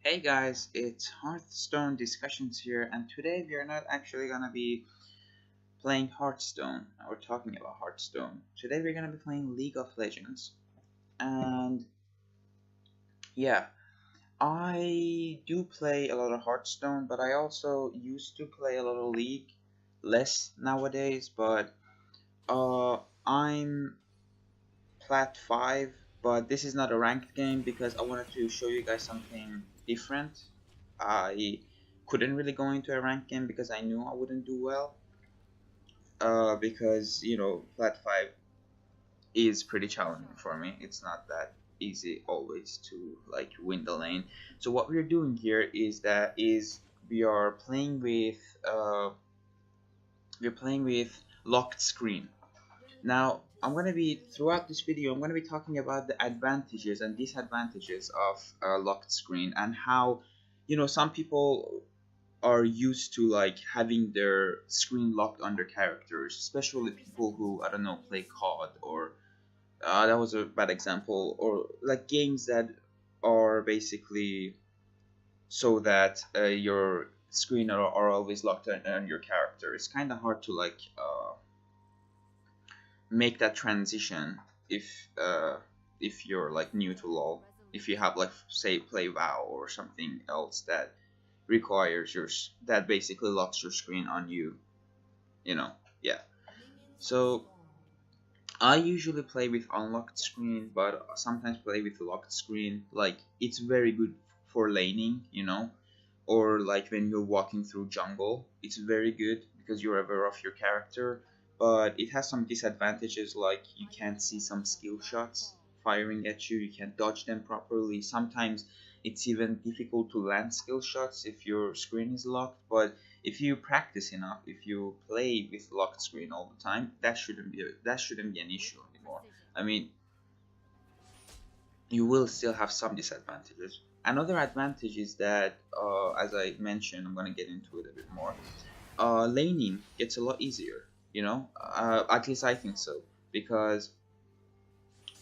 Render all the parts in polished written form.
Hey guys, it's Hearthstone Discussions here, and today we are not actually gonna be playing Hearthstone or talking about Hearthstone. Today we're gonna be playing League of Legends, and yeah, I do play a lot of Hearthstone, but I also used to play a lot of League, less nowadays. But uh, I'm Plat 5, but this is not a ranked game because I wanted to show you guys something different. I couldn't really go into a ranked game because I knew I wouldn't do well. Because Plat 5 is pretty challenging for me. It's not that easy always to like win the lane. So what we're doing here is we are playing with locked screen. Now, I'm going to be, throughout this video, I'm going to be talking about the advantages and disadvantages of locked screen and how, some people are used to like having their screen locked on their characters, especially people who, I don't know, play COD or, that was a bad example, or like games that are basically so that your screen are always locked on your character. It's kind of hard to like make that transition if you're like new to LoL. If you have like say play WoW or something else that requires that basically locks your screen on you, you know. Yeah. So I usually play with unlocked screen, but sometimes play with locked screen. Like it's very good for laning, or like when you're walking through jungle, it's very good because you're aware of your character. But it has some disadvantages, like you can't see some skill shots firing at you, you can't dodge them properly. Sometimes it's even difficult to land skill shots if your screen is locked. But if you practice enough, if you play with locked screen all the time, that shouldn't be an issue anymore. I mean, you will still have some disadvantages. Another advantage is that, as I mentioned, I'm gonna get into it a bit more. Laning gets a lot easier. At least I think so, because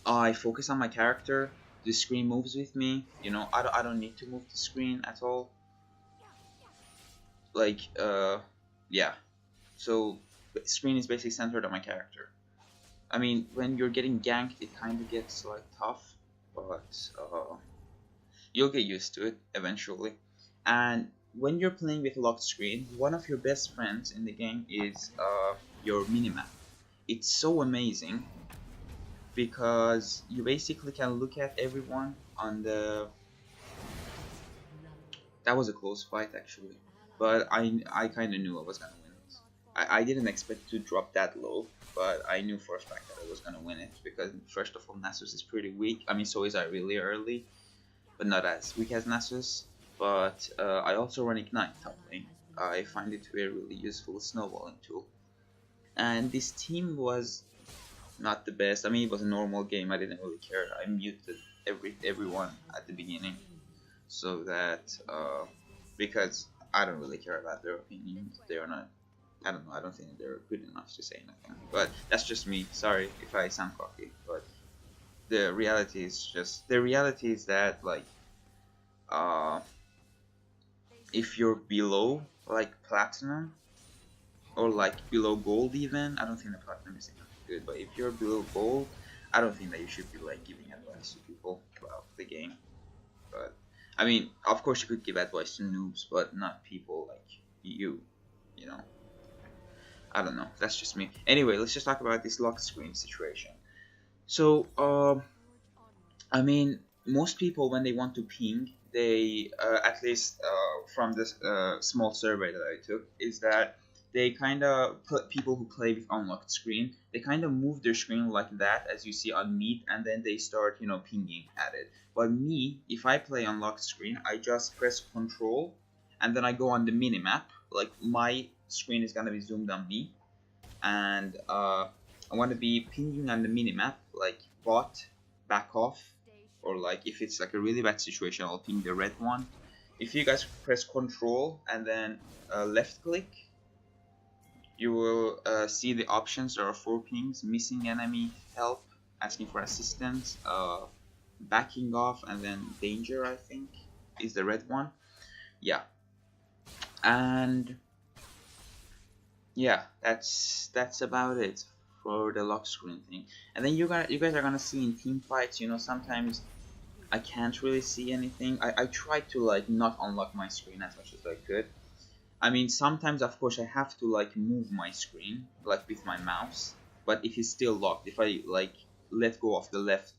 I focus on my character. The screen moves with me. I don't need to move the screen at all. Like, yeah. So the screen is basically centered on my character. I mean, when you're getting ganked, it kind of gets like tough, but you'll get used to it eventually. And when you're playing with locked screen, one of your best friends in the game is your minimap. It's so amazing because you basically can look at everyone on the. That was a close fight actually, but I kind of knew I was gonna win it. I didn't expect to drop that low, but I knew for a fact that I was gonna win it because first of all, Nasus is pretty weak. I mean, so is Irelia early, but not as weak as Nasus. But I also run Ignite top lane. I find it to be a really useful snowballing tool. And this team was not the best. I mean, it was a normal game. I didn't really care. I muted everyone at the beginning so that because I don't really care about their opinions. They are not. I don't know. I don't think they're good enough to say anything. But that's just me. Sorry if I sound cocky. But the reality is that like uh if you're below like platinum or like below gold even, I don't think the platinum is enough good, but if you're below gold, I don't think that you should be like giving advice to people about the game. But I mean, of course you could give advice to noobs, but not people like you know. I don't know, that's just me. Anyway, let's just talk about this lock screen situation. So I mean, most people when they want to ping, they at least from this small survey that I took, is that they kind of put people who play with unlocked screen. They kind of move their screen like that, as you see on Meet, and then they start, pinging at it. But me, if I play unlocked screen, I just press Control, and then I go on the minimap. Like my screen is gonna be zoomed on me, and I want to be pinging on the minimap, like bot, back off, or like if it's like a really bad situation, I'll ping the red one. If you guys press Control and then left click, you will see the options. There are 4 pings: missing enemy, help, asking for assistance, backing off, and then danger, I think. is the red one. Yeah, and yeah, that's about it for the lock screen thing. And then you guys are gonna see in team fights, you know, sometimes I can't really see anything. I try to like not unlock my screen as much as I could. I mean, sometimes of course I have to like move my screen like with my mouse, but if it's still locked, if I like let go of the left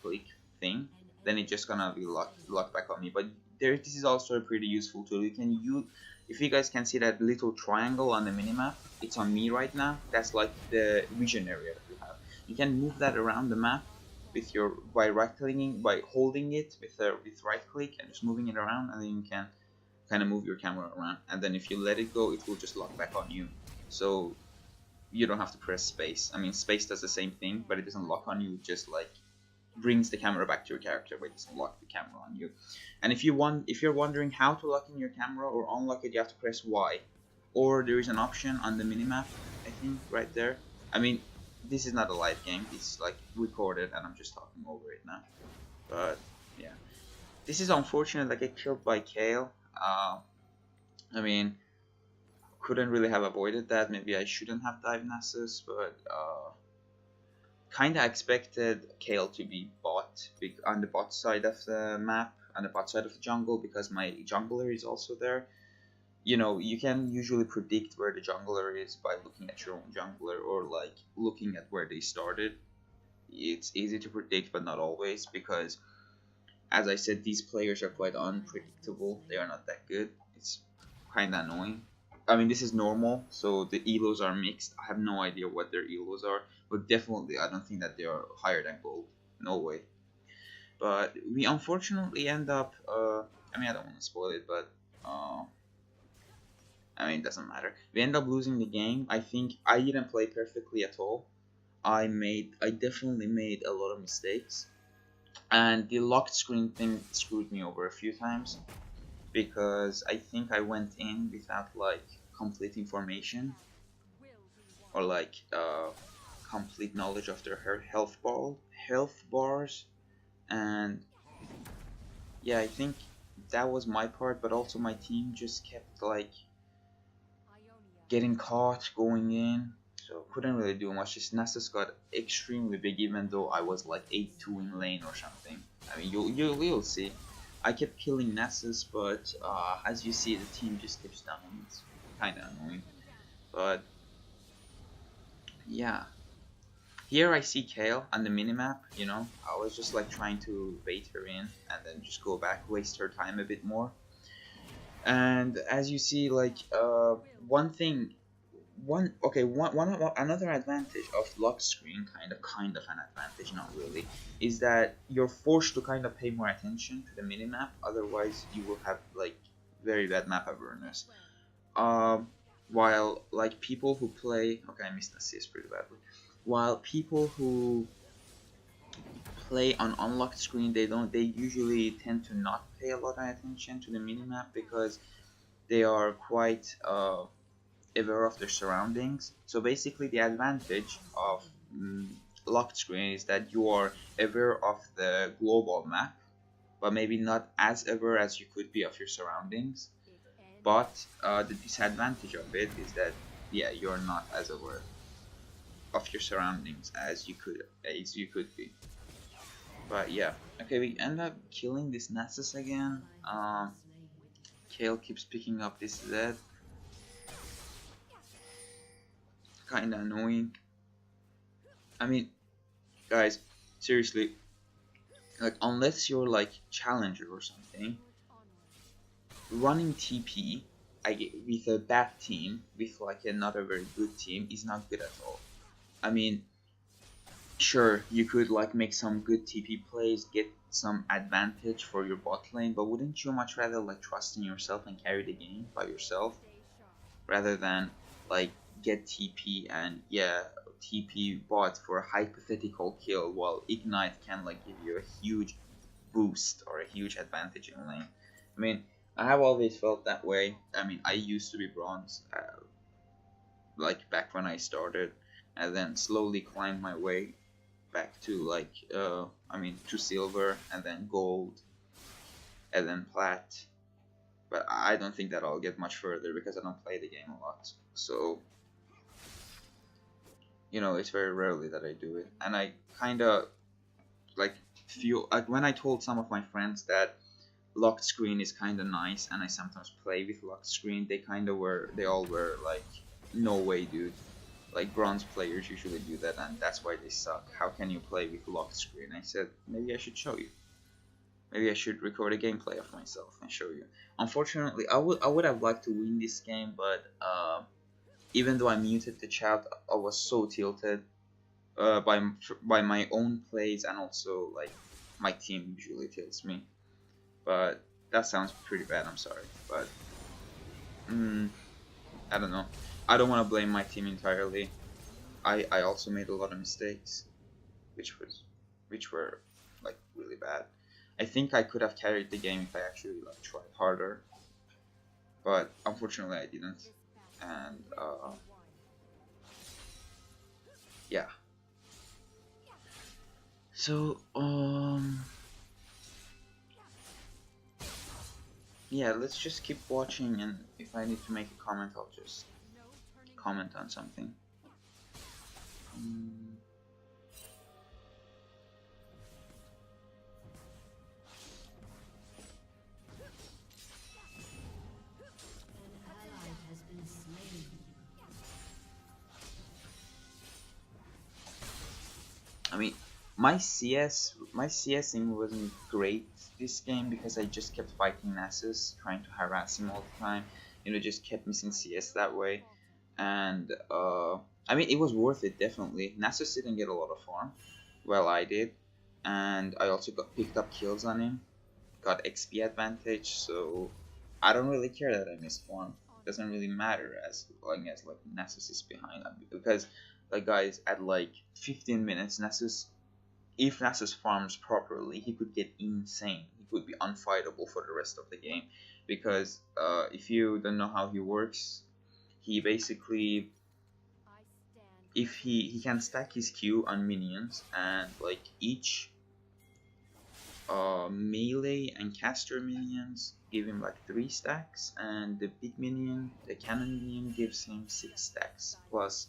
click thing, then it's just gonna be locked back on me. But this is also a pretty useful tool. You can use, if you guys can see that little triangle on the minimap, it's on me right now. That's like the vision area that you have. You can move that around the map with your by holding it with right click and just moving it around, and then you can kind of move your camera around, and then if you let it go, it will just lock back on you, so you don't have to press space. I mean, space does the same thing, but it doesn't lock on you, it just like brings the camera back to your character, but it doesn't lock the camera on you. And if you're wondering how to lock in your camera or unlock it, you have to press Y, or there is an option on the minimap, I think, right there. I mean, this is not a live game, it's like recorded and I'm just talking over it now, but yeah, this is unfortunate. I get killed by Kale. I mean, couldn't really have avoided that. Maybe I shouldn't have dived Nasus, but kinda expected Kale to be bot on the bot side of the map, on the bot side of the jungle, because my jungler is also there. You know, you can usually predict where the jungler is by looking at your own jungler or like looking at where they started. It's easy to predict, but not always, because as I said, these players are quite unpredictable. They are not that good. It's kind of annoying. I mean, this is normal, so the elos are mixed. I have no idea what their elos are, but definitely I don't think that they are higher than gold. No way. But we unfortunately end up, I mean, I don't want to spoil it, but I mean, it doesn't matter. We end up losing the game. I think I didn't play perfectly at all. I definitely made a lot of mistakes. And the locked screen thing screwed me over a few times, because I think I went in without like complete information or like complete knowledge of their health bars, and yeah, I think that was my part. But also my team just kept like getting caught going in, so couldn't really do much. This Nasus got extremely big, even though I was like 8-2 in lane or something. I mean, you'll see. I kept killing Nasus, but as you see, the team just keeps down. It's kind of annoying. But yeah, here I see Kale on the minimap. You know, I was just like trying to bait her in and then just go back, waste her time a bit more. And as you see, like another advantage of lock screen, kind of an advantage, not really, is that you're forced to kind of pay more attention to the minimap. Otherwise, you will have like very bad map awareness. While like people who play, okay, I missed assist pretty badly. While people who play on unlocked screen, they usually tend to not pay a lot of attention to the minimap, because they are quite aware of their surroundings. So basically the advantage of locked screen is that you are aware of the global map, but maybe not as aware as you could be of your surroundings. But the disadvantage of it is that, yeah, you're not as aware of your surroundings as you could be. But yeah, okay, we end up killing this Nasus again. Kale keeps picking up this Zed. Kinda annoying. I mean, guys, seriously, like, unless you're like challenger or something, running TP with a bad team, with like another very good team, is not good at all. I mean, sure, you could like make some good TP plays, get some advantage for your bot lane, but wouldn't you much rather like trust in yourself and carry the game by yourself, rather than like get TP and, yeah, TP bot for a hypothetical kill, while Ignite can like give you a huge boost or a huge advantage in lane? I mean, I have always felt that way. I mean, I used to be bronze, like back when I started, and then slowly climbed my way back to like to silver and then gold. and then plat. But I don't think that I'll get much further because I don't play the game a lot. So, you know, it's very rarely that I do it. And I kind of like feel like when I told some of my friends that locked screen is kind of nice and I sometimes play with locked screen, they all were like, no way, dude. Like bronze players usually do that and that's why they suck. How can you play with locked screen? I said, maybe I should show you. Maybe I should record a gameplay of myself and show you. Unfortunately, I would have liked to win this game, but even though I muted the chat, I was so tilted by my own plays and also like my team usually tilts me. But that sounds pretty bad. I'm sorry, but I don't know. I don't want to blame my team entirely. I also made a lot of mistakes, which were like really bad. I think I could have carried the game if I actually like tried harder, but unfortunately I didn't. And yeah. So yeah, let's just keep watching, and if I need to make a comment, I'll just comment on something. I mean, my CSing wasn't great this game because I just kept fighting Nasus, trying to harass him all the time. You know, just kept missing CS that way. And I mean, it was worth it definitely. Nasus didn't get a lot of farm, well I did, and I also got picked up kills on him, got XP advantage. So I don't really care that I missed farm. It doesn't really matter as long as like Nasus is behind, because like guys, at like 15 minutes, if Nasus farms properly, he could get insane. He could be unfightable for the rest of the game, because if you don't know how he works, he basically, if he can stack his Q on minions, and like each melee and caster minions give him like 3 stacks, and the big minion, the cannon minion, gives him 6 stacks plus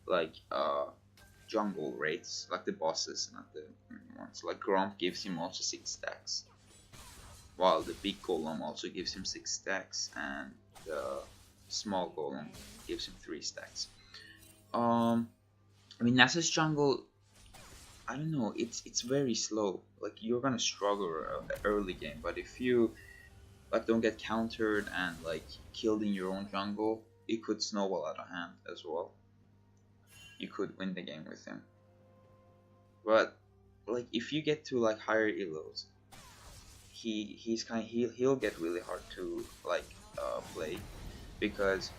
like jungle rates, like the bosses, not the ones. Like Gromp gives him also 6 stacks, while the big golem also gives him 6 stacks, and the small golem gives him 3 stacks. I mean, Nasus jungle, I don't know, it's very slow. Like you're gonna struggle the early game, but if you like don't get countered and like killed in your own jungle, it could snowball out of hand as well. You could win the game with him. But like if you get to like higher elos, he'll get really hard to like play, because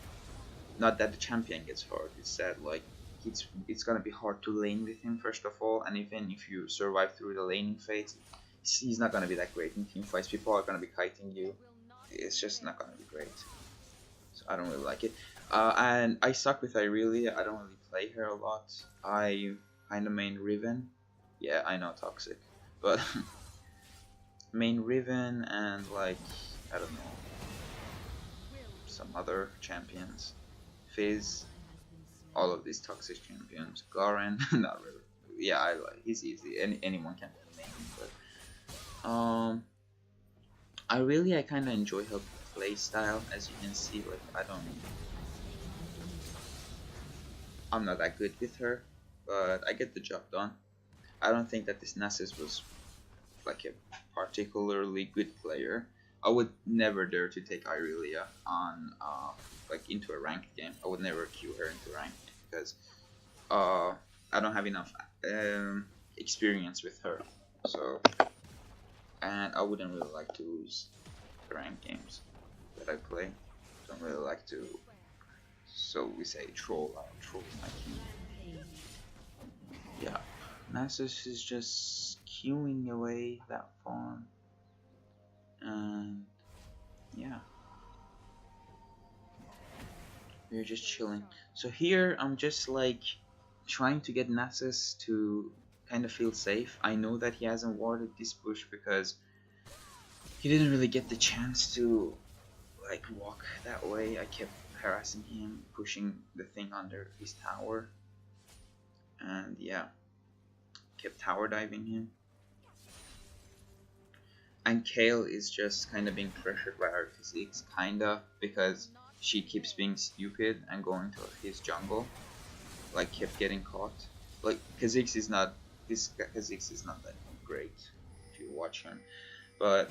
not that the champion gets hard, it's that like it's gonna be hard to lane with him first of all, and even if you survive through the laning phase, he's not gonna be that great in team fights. People are gonna be kiting you. It's just not gonna be great. So I don't really like it. And I suck with Irelia. I don't really play her a lot. I kind of main Riven. Yeah, I know, toxic, but main Riven and like I don't know, some other champions, Fizz, all of these toxic champions. Garen, not really. Yeah, I like. He's easy. Anyone can main him, but I kind of enjoy her play style. As you can see, like I'm not that good with her, but I get the job done. I don't think that this Nasus was like a particularly good player. I would never dare to take Irelia on like into a ranked game. I would never queue her into ranked because I don't have enough experience with her. So, and I wouldn't really like to lose the ranked games that I play. Don't really like to, so we say, troll my team. Yeah, Nasus is just queuing away that farm, and yeah, we're just chilling. So here I'm just like trying to get Nasus to kind of feel safe. I know that he hasn't warded this bush because he didn't really get the chance to like walk that way. I kept harassing him, pushing the thing under his tower, and yeah, kept tower diving him. And Kale is just kind of being pressured by our physics, kinda, because she keeps being stupid and going to his jungle, like kept getting caught. Like Kha'Zix is not this Kha'Zix is not that great if you watch him, but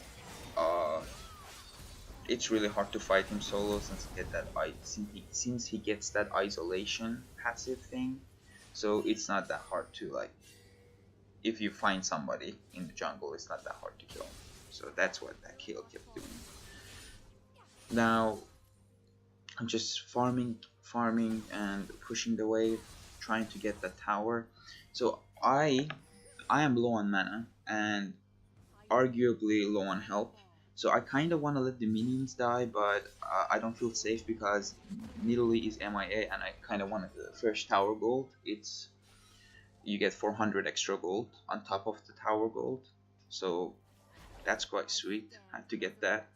it's really hard to fight him solo since he gets that isolation passive thing. So it's not that hard to like. If you find somebody in the jungle, it's not that hard to kill him. So that's what that kill kept doing. Now I'm just farming and pushing the wave, trying to get the tower. So I am low on mana and arguably low on health. So I kind of want to let the minions die, but I don't feel safe because Nidalee is MIA and I kind of wanted the first tower gold. You get 400 extra gold on top of the tower gold. So that's quite sweet. Had to get that.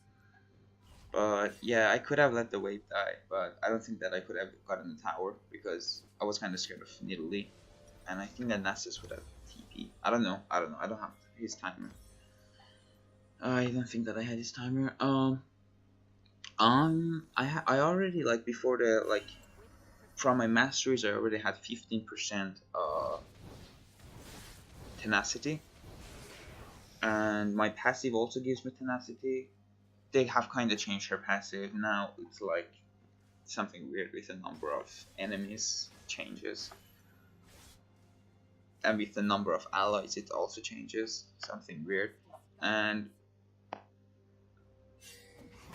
But yeah, I could have let the wave die, but I don't think that I could have gotten the tower because I was kind of scared of Nidalee. And I think that Nasus would have TP. I don't know. I don't have his timer. I don't think that I had his timer. I already like before the like from my masteries I already had 15% tenacity, and my passive also gives me tenacity. They have kind of changed her passive now. It's like something weird with the number of enemies changes, and with the number of allies it also changes, something weird. And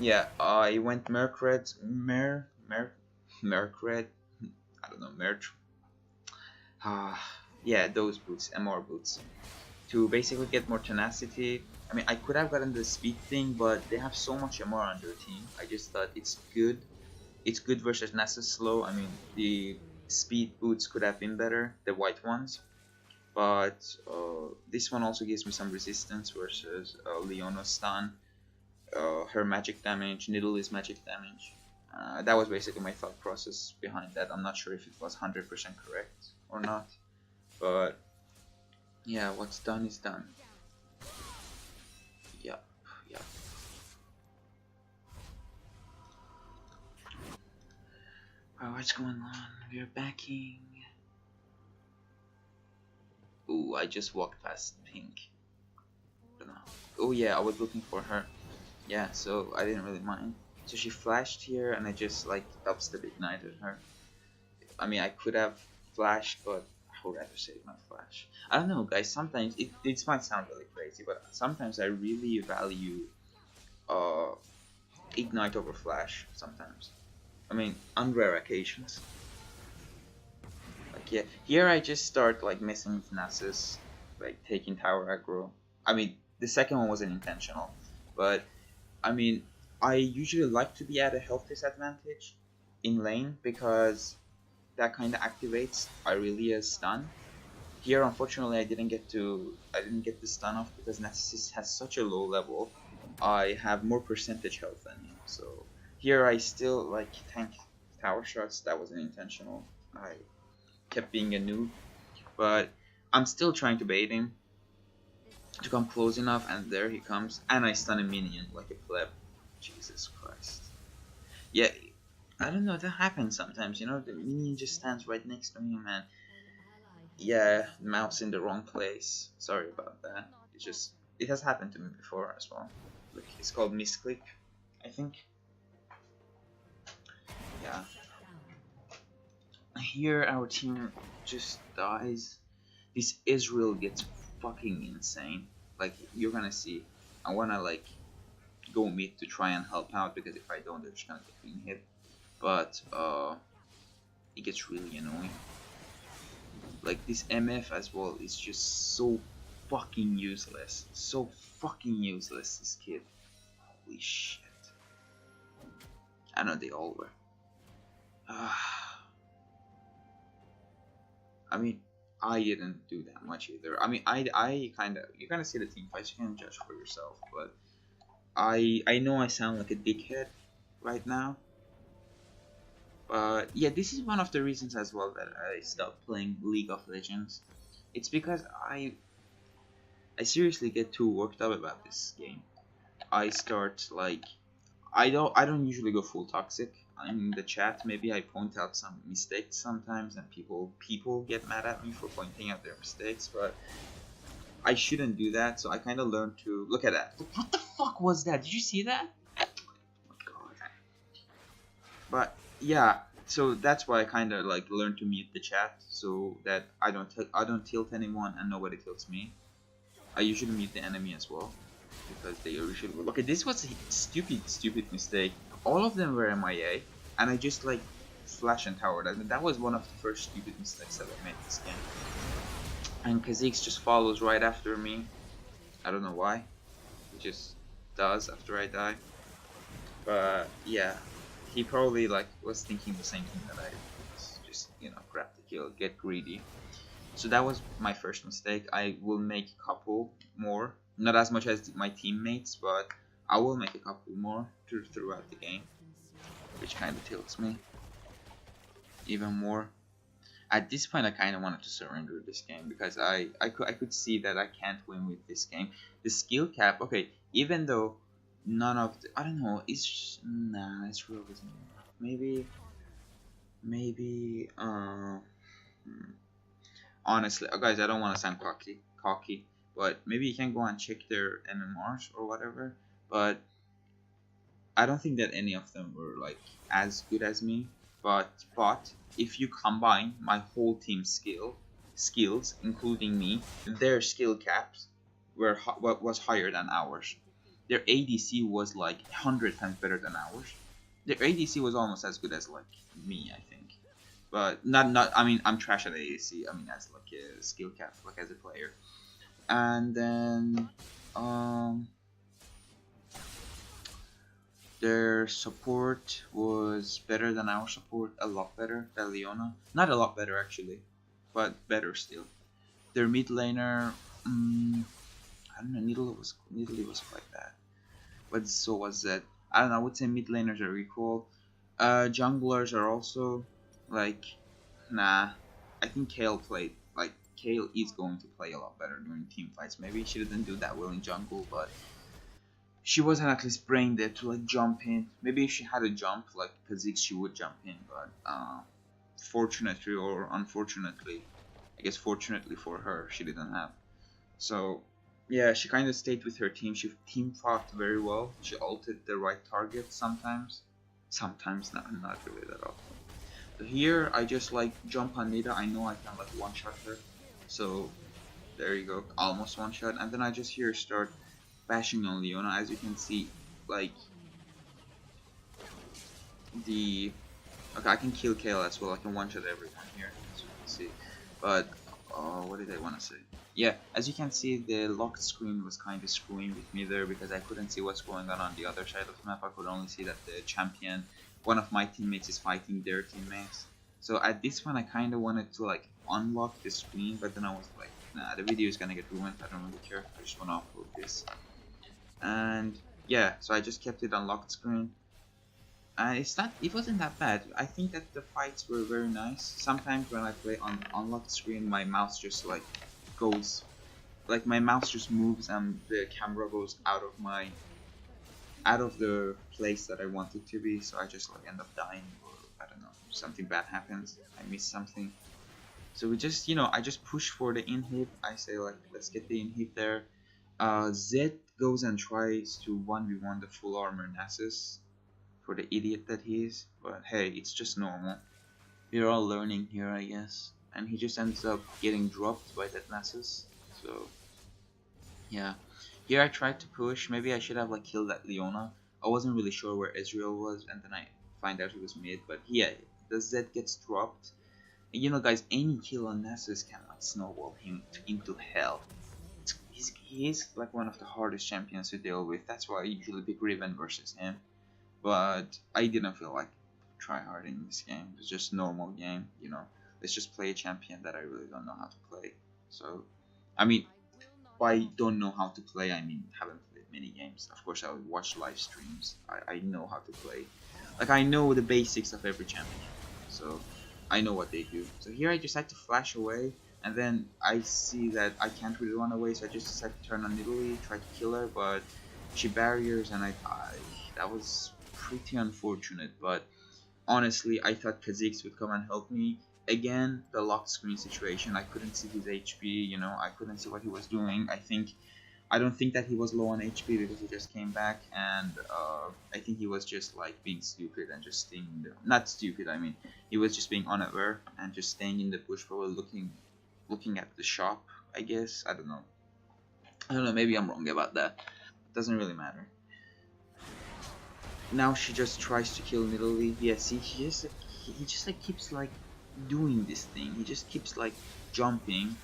yeah, I went Mercred, Mercred, I don't know, yeah, those boots, MR boots, to basically get more tenacity. I mean, I could have gotten the speed thing, but they have so much MR on their team. I just thought it's good. It's good versus Nasus slow. I mean, the speed boots could have been better, the white ones. But this one also gives me some resistance versus Leona's stun. Her magic damage, Nidalee's magic damage. That was basically my thought process behind that. I'm not sure if it was 100% correct or not, but yeah, what's done is done. Yup. Oh, what's going on? We're backing. Ooh, I just walked past Pink. Oh yeah, I was looking for her. Yeah, so I didn't really mind. So she flashed here and I just like dubstep ignited her. I mean, I could have flashed, but I would rather save my flash. I don't know, guys, sometimes it might sound really crazy, but sometimes I really value ignite over flash sometimes. I mean, on rare occasions. Like yeah, here I just start like messing with Nasus, like taking tower aggro. I mean, the second one wasn't intentional, but I mean, I usually like to be at a health disadvantage in lane because that kind of activates Irelia's stun. Here, unfortunately, I didn't get the stun off because Nasus has such a low level. I have more percentage health than him, so here I still like tank tower shots. That wasn't intentional. I kept being a noob, but I'm still trying to bait him to come close enough, and there he comes, and I stun a minion like a pleb. Jesus Christ. Yeah, I don't know, that happens sometimes, you know, the minion just stands right next to him and yeah, mouse in the wrong place. Sorry about that. It has happened to me before as well. Look, it's called misclick, I think. Yeah. Here our team just dies. This Israel gets fucking insane. Like, you're gonna see. I wanna like go mid to try and help out because if I don't, they're just gonna get being hit. But it gets really annoying. Like this MF as well is just so fucking useless. So fucking useless, this kid. Holy shit. I know they all were. I mean, I didn't do that much either. I mean, I kind of, you kind of see the team fights, you can judge for yourself, but I know I sound like a dickhead right now, but yeah, this is one of the reasons as well that I stopped playing League of Legends. It's because I seriously get too worked up about this game. I start like I don't usually go full toxic in the chat. Maybe I point out some mistakes sometimes, and people get mad at me for pointing out their mistakes, but I shouldn't do that. So I kind of learned to look at that. What the fuck was that? Did you see that? Oh my god. But yeah, so that's why I kind of like learned to mute the chat so that I don't tilt anyone and nobody tilts me. I usually mute the enemy as well because they usually okay. This was a stupid mistake. All of them were MIA, and I just like flash and towered. I mean, that was one of the first stupid mistakes that I made this game. And Kha'Zix just follows right after me. I don't know why. He just does after I die. But yeah, he probably like was thinking the same thing that I was. Just grab the kill, get greedy. So that was my first mistake. I will make a couple more, not as much as my teammates, but I will make a couple more throughout the game, which kind of tilts me even more. At this point, I kind of wanted to surrender this game because I could see that I can't win with this game. The skill cap, okay, even though none of the, I don't know, it's real with me. Maybe honestly, guys, I don't want to sound cocky, but maybe you can go and check their MMRs or whatever. But I don't think that any of them were like as good as me. But if you combine my whole team's skills, including me, their skill caps was higher than ours. Their ADC was like 100 times better than ours. Their ADC was almost as good as like me, I think. But not. I mean, I'm trash at ADC. I mean, as like a skill cap, like as a player. And then their support was better than our support, a lot better than Leona. Not a lot better actually, but better still. Their mid laner, I don't know, Nidalee was quite bad, but so was Zed. I don't know. I would say mid laners are equal. Junglers are also like, nah. I think Kale is going to play a lot better during team fights. Maybe she didn't do that well in jungle, but she wasn't at least brain dead to like jump in. Maybe if she had a jump like Kha'Zix, she would jump in. But fortunately or unfortunately, I guess fortunately for her, she didn't have. So yeah, she kind of stayed with her team. She team fought very well. She ulted the right target sometimes. Sometimes not really that often. So here I just like jump on Nida. I know I can like one shot her. So there you go, almost one shot. And then I just here start bashing on Leona. As you can see, like okay, I can kill Kale as well. I can one shot everyone here, as you can see. But what did I want to say? Yeah, as you can see, the locked screen was kind of screwing with me there because I couldn't see what's going on the other side of the map. I could only see that the champion, one of my teammates, is fighting their teammates. So at this point, I kind of wanted to like unlock the screen, but then I was like, nah, the video is gonna get ruined. I don't really care. I just want to upload this. And yeah, so I just kept it unlocked screen. It wasn't that bad. I think that the fights were very nice. Sometimes when I play on unlocked screen, my mouse just like goes, like my mouse just moves and the camera goes out of the place that I want it to be. So I just like end up dying, or I don't know, something bad happens. I miss something. So we just, I just push for the inhib. I say like, let's get the inhib there. Zed goes and tries to 1v1 the full armor Nasus for the idiot that he is, but hey, it's just normal. We're all learning here, I guess. And he just ends up getting dropped by that Nasus. So yeah, here I tried to push. Maybe I should have like killed that Leona. I wasn't really sure where Ezreal was, and then I find out he was mid. But yeah, the Zed gets dropped. And guys, any kill on Nasus can like snowball him into hell. He is like one of the hardest champions to deal with. That's why I usually pick Riven versus him. But I didn't feel like try hard in this game. It's just normal game, Let's just play a champion that I really don't know how to play. So, I mean, by don't know how to play, I mean haven't played mini games. Of course, I would watch live streams. I know how to play. Like, I know the basics of every champion. So, I know what they do. So here I just had to flash away. And then I see that I can't really run away. So I just decided to turn on Italy, try to kill her. But she barriers and I die. That was pretty unfortunate. But honestly, I thought Kha'Zix would come and help me. Again, the lock screen situation. I couldn't see his HP, you know, I couldn't see what he was doing. I don't think that he was low on HP because he just came back, and I think he was just like being stupid and just staying there. Not stupid, I mean, he was just being unaware and just staying in the bush, probably looking at the shop, I guess. I don't know, maybe I'm wrong about that. It doesn't really matter. Now she just tries to kill Nidalee. Yeah, see, he just like keeps like doing this thing. He just keeps like jumping.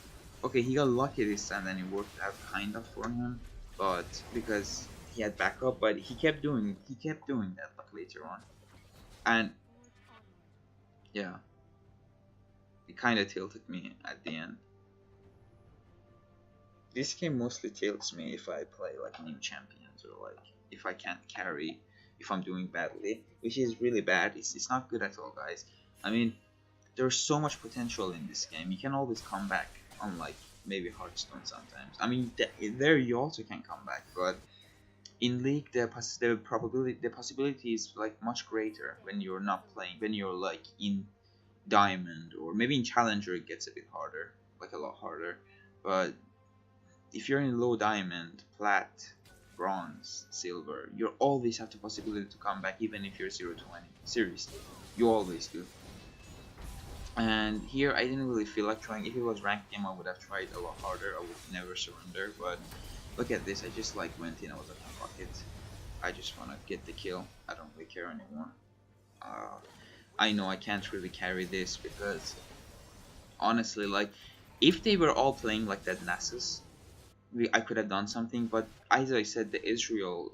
Okay, he got lucky this time and it worked out kind of for him, but because he had backup, but he kept doing that like later on. And yeah, it kind of tilted me at the end. This game mostly tilts me if I play like new champions, or like if I can't carry, if I'm doing badly, which is really bad. It's not good at all, guys. I mean, there's so much potential in this game. You can always come back, unlike maybe Hearthstone sometimes. I mean, there you also can come back, but in League the possibility is like much greater when you're not playing, when you're like in Diamond, or maybe in Challenger it gets a bit harder, like a lot harder. But if you're in low Diamond, Plat, Bronze, Silver, you always have the possibility to come back, even if you're 0-20. Seriously, you always do. And here I didn't really feel like trying. If it was ranked game, I would have tried a lot harder. I would never surrender. But look at this. I just like went in. I was like, fuck it. I just want to get the kill. I don't really care anymore. I know I can't really carry this because honestly, like, if they were all playing like that Nasus, I could have done something. But as I said, the Israel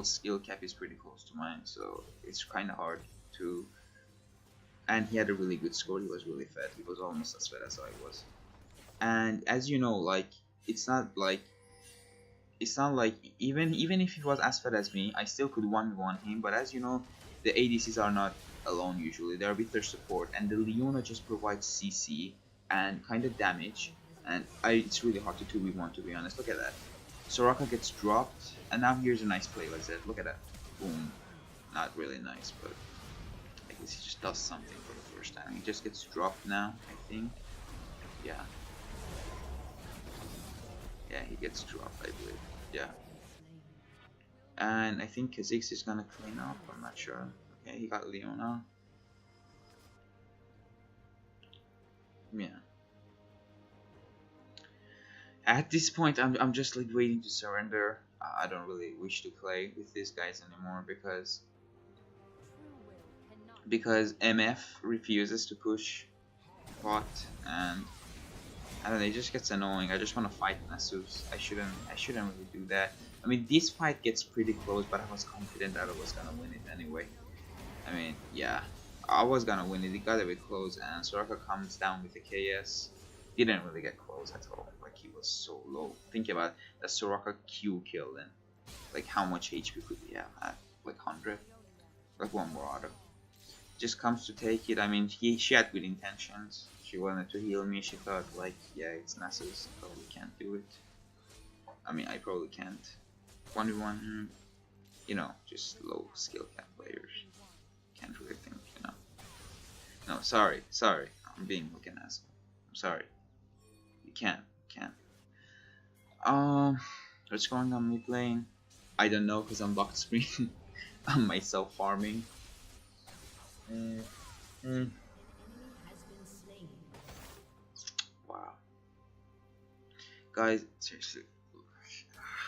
skill cap is pretty close to mine, so it's kind of hard to. And he had a really good score. He was really fed. He was almost as fed as I was. And as you know, like, it's not like even if he was as fed as me, I still could 1v1 him. But as you know, the ADCs are not alone usually. They're with their support, and the Leona just provides CC and kind of damage. And it's really hard to 2v1, to be honest. Look at that. Soraka gets dropped, and now here's a nice play like that. Look at that. Boom. Not really nice, but I guess he just does something for the first time. He just gets dropped now, I think. Yeah. Yeah, he gets dropped, I believe. Yeah. And I think Kha'Zix is gonna clean up. I'm not sure. Okay, he got Leona. Yeah. At this point, I'm just like waiting to surrender. I don't really wish to play with these guys anymore because MF refuses to push bot, and I don't know, it just gets annoying. I just want to fight Nasus. I shouldn't really do that. I mean, this fight gets pretty close, but I was confident that I was gonna win it anyway. I mean, yeah, I was gonna win it. It got a bit close, and Soraka comes down with the KS. He didn't really get close at all. Like, he was so low. Think about that Soraka Q kill, and like how much HP could he have had? Like 100, like one more auto. Just comes to take it. I mean, she had good intentions. She wanted to heal me. She thought like, yeah, it's Nasus. Probably can't do it. I mean, I probably can't. 1v1, you know, just low skill cap players can't really think, you know. No, sorry, I'm being like an asshole. I'm sorry. You can't. What's going on mid lane? I don't know, because I'm locked screen. I'm myself farming. Wow. Guys, seriously.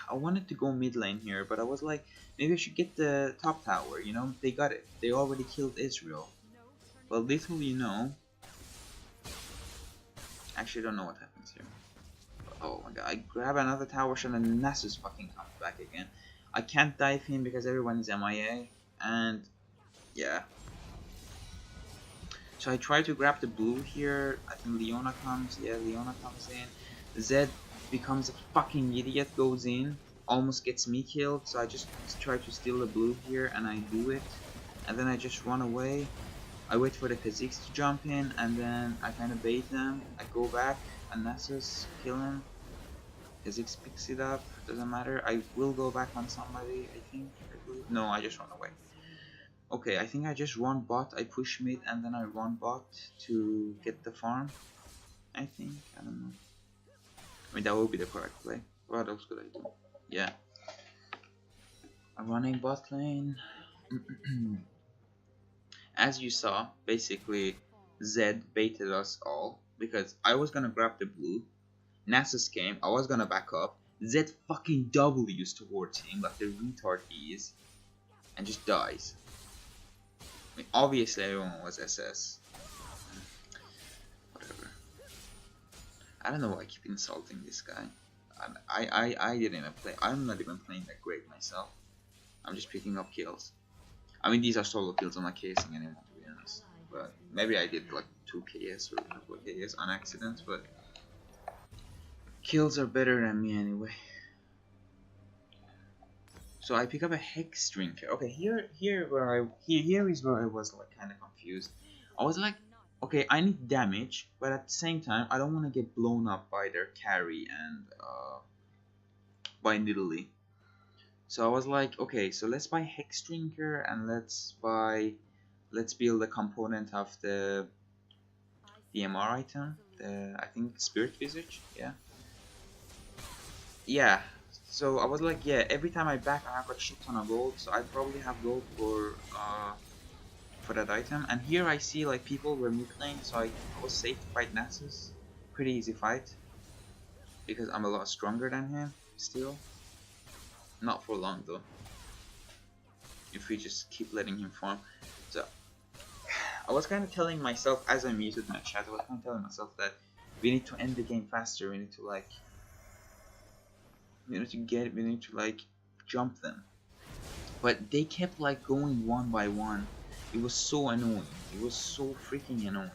I wanted to go mid lane here, but I was like, maybe I should get the top tower, you know? They got it. They already killed Israel. Well, little you know. Actually, I don't know what happens here. Oh my god, I grab another tower shot and Nasus fucking comes back again. I can't dive him because everyone is MIA, and yeah. So I try to grab the blue here. I think Leona comes. Yeah, Leona comes in. Zed becomes a fucking idiot, goes in. almost gets me killed, so I just try to steal the blue here, and I do it. And then I just run away. I wait for the Kha'Zix to jump in, and then I kind of bait them. I go back, and Nasus, kill him. Kha'Zix picks it up, doesn't matter. I will go back on somebody, I think. I believe. No, I just run away. Okay, I think I just run bot, I push mid, and then I run bot to get the farm. I think, I don't know. I mean, that would be the correct play. What else could I do? Yeah. I'm running bot lane. As you saw, basically, Zed baited us all because I was gonna grab the blue. Nasus came, I was gonna back up. Zed fucking W's towards him like the retard he is, and just dies. I mean, obviously everyone was SS. Whatever. I don't know why I keep insulting this guy. I didn't even play. I'm not even playing that great myself. I'm just picking up kills. I mean, these are solo kills. I'm not casing anymore, to be honest. But maybe I did like 2 KS or a couple of KS on accident. But kills are better than me anyway. So I pick up a hex drinker. Okay, here is where I was like kind of confused. I was like, okay, I need damage, but at the same time, I don't want to get blown up by their carry and by Nidalee. So I was like, okay, so let's buy hex drinker and let's build a component of the DMR item. I think spirit visage. Yeah. So I was like, yeah, every time I back, I have a shit ton of gold, so I probably have gold for that item. And here I see like people were mid lane, so I was safe to fight Nasus. Pretty easy fight because I'm a lot stronger than him still. Not for long though. If we just keep letting him farm. So I was kind of telling myself as I muted my chat, I was kind of telling myself that we need to end the game faster. We need to like. We need to like jump them, but they kept like going one by one. It was so annoying. It was so freaking annoying.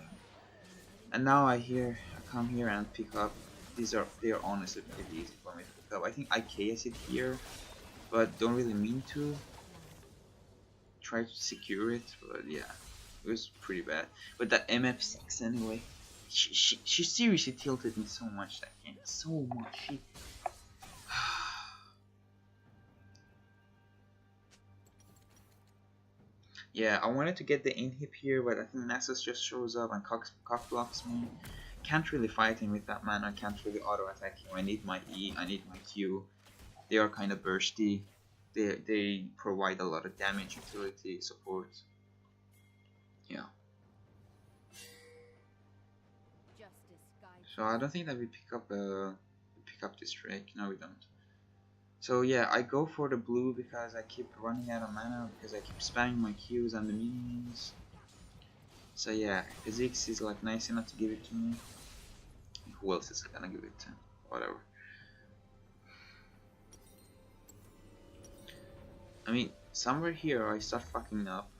And now I come here and pick up. They are honestly pretty easy for me to pick up. I think I KS it here, but don't really mean to. Try to secure it, but yeah, it was pretty bad. But that MF6 anyway, she seriously tilted me so much that game, so much. Yeah, I wanted to get the inhib here, but I think Nasus just shows up and cock blocks me. Can't really fight him with that mana, can't really auto attack him. I need my E, I need my Q. They are kind of bursty. They provide a lot of damage, utility, support. Yeah. So I don't think that we pick up this Drake. No, we don't. So yeah, I go for the blue because I keep running out of mana, because I keep spamming my Qs and the minions. So yeah, Kha'Zix is like nice enough to give it to me. Who else is gonna give it to? Whatever. I mean, somewhere here I start fucking up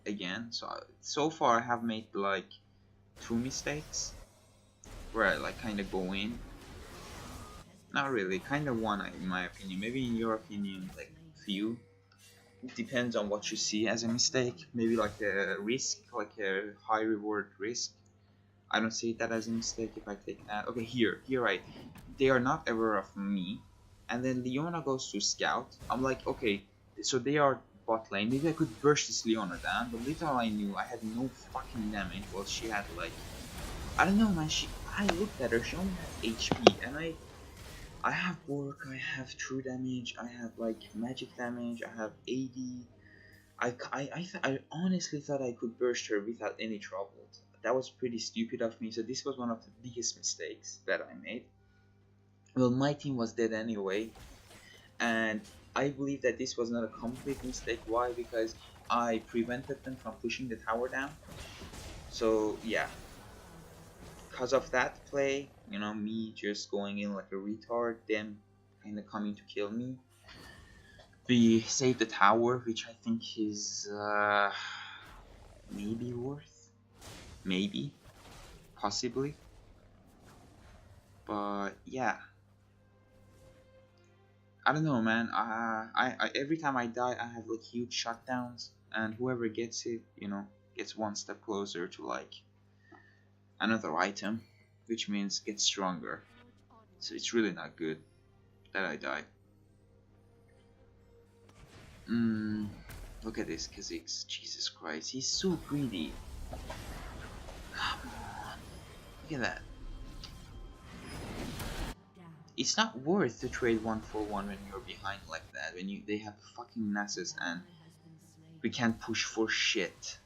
again. So far I have made like 2 mistakes where I like kind of go in. Not really, kind of one in my opinion. Maybe in your opinion, like few. It depends on what you see as a mistake. Maybe like a risk, like a high reward risk. I don't see that as a mistake if I take that. Okay, here they are not aware of me. And then Leona goes to scout. I'm like, okay, so they are bot lane. Maybe I could burst this Leona down, but little I knew I had no fucking damage. Well, she had like, I don't know, man. I looked at her. She only had HP, and I have work, I have true damage, I have like magic damage, I have AD. I honestly thought I could burst her without any trouble. That was pretty stupid of me, so this was one of the biggest mistakes that I made. Well, my team was dead anyway, and I believe that this was not a complete mistake. Why? Because I prevented them from pushing the tower down. So yeah, because of that play, you know, me just going in like a retard, them kind of coming to kill me. We saved the tower, which I think is maybe worth, maybe, possibly, but yeah. I don't know, man. I every time I die, I have like huge shutdowns, and whoever gets it, you know, gets one step closer to like another item, which means gets stronger. So it's really not good that I died. Look at this Kha'Zix. Jesus Christ, he's so greedy. Come on, look at that. It's not worth to trade 1 for 1 when you're behind like that. When they have fucking Nasus and we can't push for shit.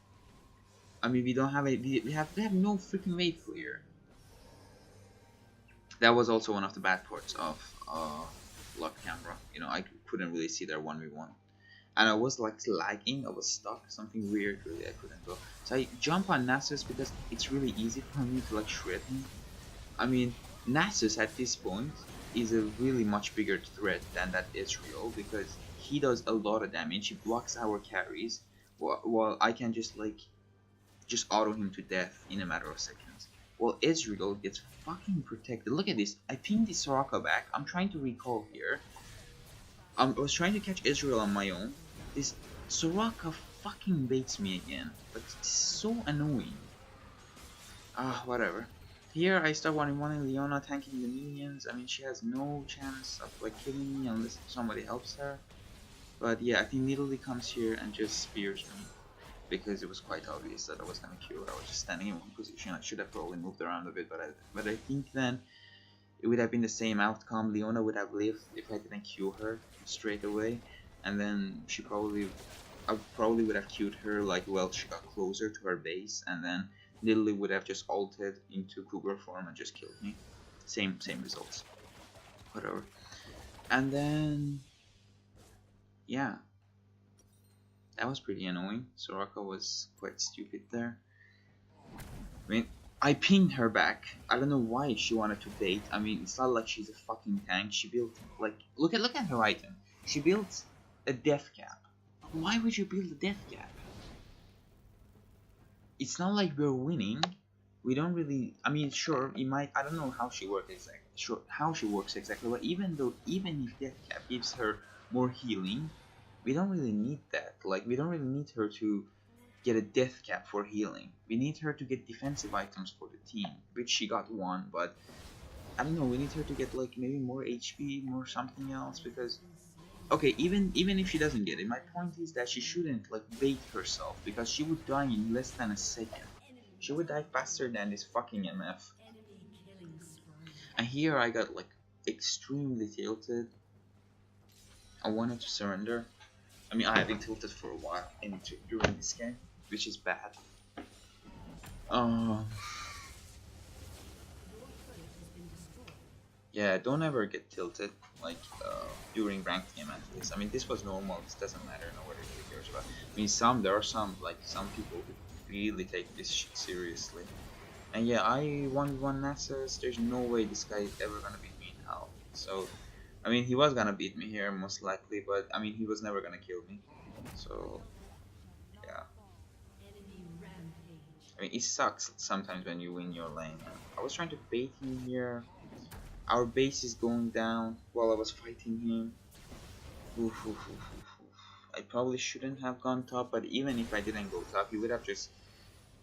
I mean, we don't have a we have no freaking wave clear. That was also one of the bad parts of lock camera. You know, I couldn't really see their 1v1, and I was like lagging. I was stuck. Something weird. Really, I couldn't go. So I jump on Nasus because it's really easy for me to like shred him. I mean, Nasus at this point is a really much bigger threat than that Israel because he does a lot of damage. He blocks our carries, while I can just like auto him to death in a matter of seconds. Well, Israel gets fucking protected. Look at this. I pinged this Soraka back. I'm trying to recall here. I was trying to catch Israel on my own. This Soraka fucking baits me again. But it's so annoying. Whatever. Here I start wanting Leona tanking the minions. I mean, she has no chance of like killing me unless somebody helps her. But yeah, I think Nidalee comes here and just spears me. Because it was quite obvious that I was gonna kill her. I was just standing in one position. I should have probably moved around a bit, but I think then it would have been the same outcome. Leona would have lived if I didn't kill her straight away, and then I probably would have killed her like well she got closer to her base, and then Nidalee would have just ulted into Cougar form and just killed me. Same results. Whatever. And then yeah. That was pretty annoying. Soraka was quite stupid there. I mean, I pinged her back. I don't know why she wanted to bait. I mean, it's not like she's a fucking tank. She built like look at her item. She built a death cap. Why would you build a death cap? It's not like we're winning. We don't really. I mean, sure, it might. I don't know how she works exactly. Sure, how she works exactly. But even if death cap gives her more healing. We don't really need that. Like, we don't really need her to get a death cap for healing. We need her to get defensive items for the team, which she got one, but I don't know, we need her to get like maybe more HP, more something else, because okay, even if she doesn't get it, my point is that she shouldn't like bait herself, because she would die in less than a second. She would die faster than this fucking MF. And here I got like extremely tilted. I wanted to surrender. I mean, I have been tilted for a while during this game, which is bad. Yeah, don't ever get tilted, like, during ranked game at least. I mean, this was normal, this doesn't matter, nobody really cares about it. I mean, there are some people who really take this shit seriously. And yeah, I 1v1 Nasus, there's no way this guy is ever gonna beat me in hell. So, I mean, he was gonna beat me here, most likely, but, I mean, he was never gonna kill me. So, yeah. I mean, it sucks sometimes when you win your lane. I was trying to bait him here. Our base is going down while I was fighting him. I probably shouldn't have gone top, but even if I didn't go top, he would have just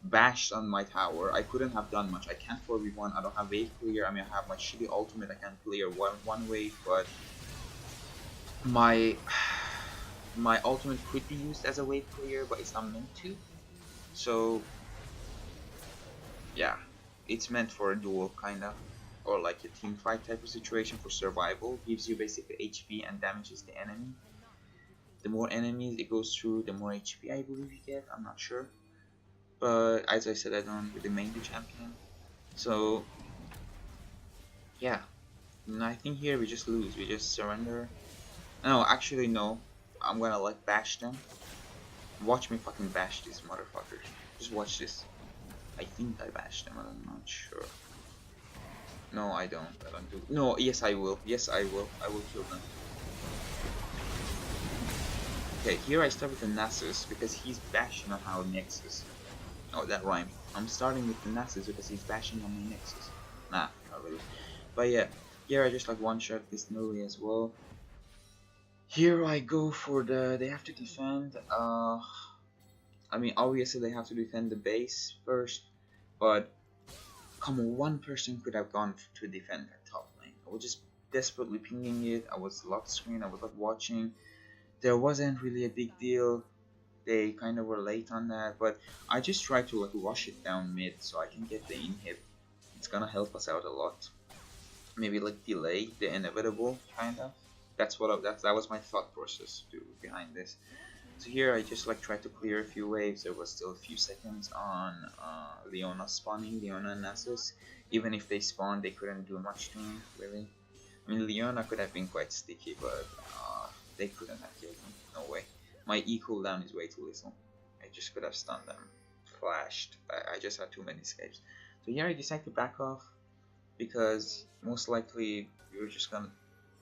bashed on my tower. I couldn't have done much. I can't 4v1. I don't have wave clear. I mean, I have my shitty ultimate. I can clear one wave, but my ultimate could be used as a wave clear, but it's not meant to. So yeah, it's meant for a duel kind of, or like a team fight type of situation for survival. Gives you basically HP and damages the enemy. The more enemies it goes through, the more HP I believe you get. I'm not sure, but as I said, I don't really main the champion. So yeah, and I think here we just lose. We just surrender. No, actually no. I'm gonna like bash them. Watch me fucking bash these motherfuckers. Just watch this. I think I bashed them, I'm not sure. No, I don't do. No, yes I will. Yes I will. I will kill them. Okay, here I start with the Nasus because he's bashing on our Nexus. Oh, that rhymed. I'm starting with the Nasus because he's bashing on my Nexus. Nah, not really. But yeah, here I just like one-shot this Nidalee as well. Here I go for the. They have to defend. I mean, obviously they have to defend the base first, but come on, one person could have gone to defend that top lane. I was just desperately pinging it. I was locked screen. I was not watching. There wasn't really a big deal. They kind of were late on that, but I just tried to like rush it down mid so I can get the inhib. It's gonna help us out a lot. Maybe like delay the inevitable, kind of. That's what that was my thought process behind this. So here I just like tried to clear a few waves. There was still a few seconds on Leona spawning, Leona and Nasus. Even if they spawned, they couldn't do much to me, really. I mean, Leona could have been quite sticky, but they couldn't have killed me. No way. My E cooldown is way too little. I just could have stunned them. Flashed. I just had too many escapes. So here I decided to back off because most likely we were just gonna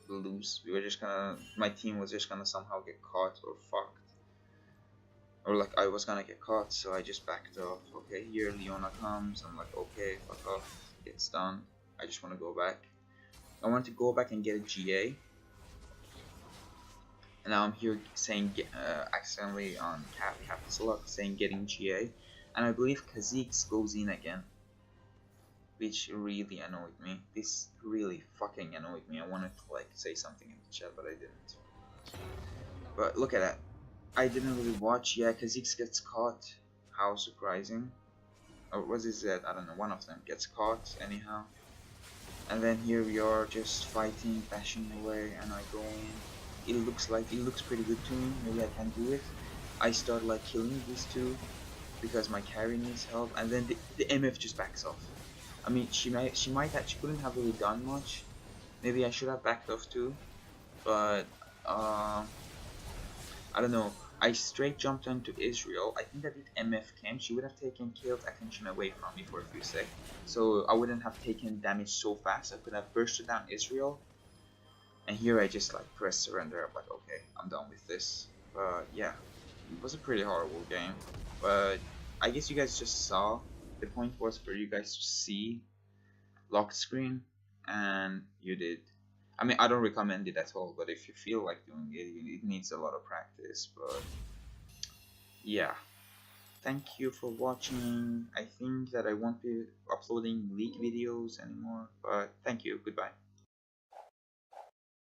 lose. We were just gonna. My team was just gonna somehow get caught or fucked. Or like I was gonna get caught, so I just backed off. Okay, here Leona comes. I'm like, okay, fuck off. It's done. I just want to go back. I want to go back and get a GA. And now I'm here saying accidentally on Cap's luck saying getting GA, and I believe Kha'Zix goes in again, which really annoyed me. This really fucking annoyed me. I wanted to like say something in the chat, but I didn't. But look at that. I didn't really watch. Yeah, Kha'Zix gets caught. How surprising. Or was it Z? I don't know. One of them gets caught anyhow. And then here we are just fighting, bashing away, and I go in. It looks pretty good to me. Maybe I can do it. I start like killing these two because my carry needs help, and then the MF just backs off. I mean, she couldn't have really done much. Maybe I should have backed off too, but I don't know. I straight jumped onto Israel. I think that if MF came, she would have taken Kale's attention away from me for a few seconds. So I wouldn't have taken damage so fast. I could have bursted down Israel. And here I just like press surrender. I'm like, okay, I'm done with this. But yeah, it was a pretty horrible game. But I guess you guys just saw. The point was for you guys to see lock screen, and you did. I mean, I don't recommend it at all, but if you feel like doing it, it needs a lot of practice. But yeah, thank you for watching. I think that I won't be uploading league videos anymore, but thank you. Goodbye.